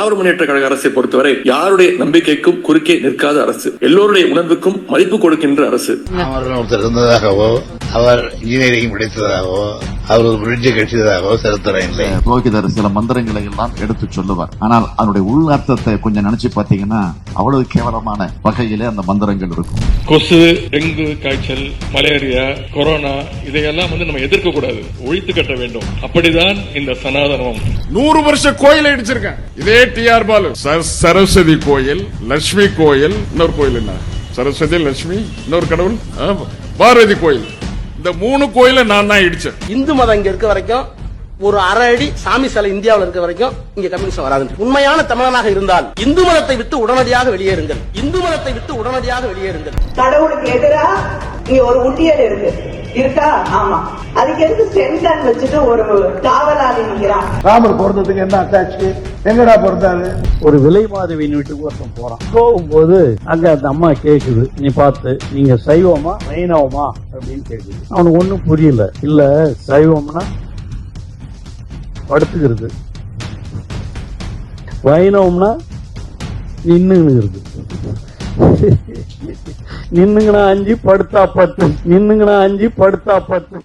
திராவிட முன்னேற்ற கழக அரசை பொறுத்தவரை யாருடைய நம்பிக்கைக்கும் குறுக்கே நிற்காத அரசு, எல்லோருடைய உணர்வுக்கும் மதிப்பு கொடுக்கின்ற அரசு. ஒருத்தர் இருந்ததாகவோ, அவர் இன்ஜினியரிங் படித்ததாகவோ, அவர் ஒரு பிரிட்ஜ் கட்டியதாகவோ சரித்திரம் இல்லை. புரோகிதர் சில மந்திரங்களை எல்லாம் எடுத்து சொல்லுவார். ஆனால் அதனுடைய உள்ளார்த்தத்தை கொஞ்சம் நினைச்சு பாத்தீங்கன்னா அவ்வளவு கேவலமான வகையிலே அந்த மந்திரங்கள் இருக்கும். கொசு, டெங்கு காய்ச்சல், மலேரியா, கொரோனா இதையெல்லாம் நம்ம எதிர்க்க கூடாது, ஒழித்து கட்ட வேண்டும். அப்படிதான் இந்த சனாதனம். 100 வருஷ கோயில் அடிச்சிருக்கேன். இதே டிஆர் பாலு சரஸ்வதி கோயில், லட்சுமி கோயில், இன்னொரு கோயில் என்ன சரஸ்வதி, லட்சுமி, இன்னொரு கடவுள் பார்வதி கோயில். இந்த 3 கோயில நான் தான் இடிச்சேன். இந்து மதம் இங்க இருக்க வரைக்கும் ஒரு அரை அடி சாமி சிலை இந்தியாவில் இருக்க வரைக்கும் இங்க கம்யூனிஸ்ட் வராது. உண்மையான தமிழனாக இருந்தால் இந்து மதத்தை விட்டு உடனடியாக வெளியேறுங்கள். இந்து மதத்தை விட்டு உடனடியாக வெளியேறுங்கள். கடவுளுக்கு எதிரா இங்க ஒரு உண்டியல் இருக்கா? ஆமா. அதுக்கு எதுக்கு சென்டான் வச்சுட்டு ஒரு காவலாளி நிற்கிறான்? ராமர் பிறந்ததுக்கு என்ன அட்டாச்சு? எங்கடா பிறந்தாரு? ஒரு விலை மாதவியின் வீட்டுக்கு ஒருத்தன் போறான். போகும்போது அங்க அந்த அம்மா கேக்குது, நீ பார்த்து நீங்க சைவமா வைணவமா அப்படின்னு கேக்குது. அவனுக்கு ஒண்ணும் புரியல. இல்ல சைவம்னா படுத்துக்கிறது, வைணவம்னா நின்னுங்கிறது. நின்னுங்கனா 5 படுத்தா 10, நின்னுங்கனா 5 படுத்தா 10.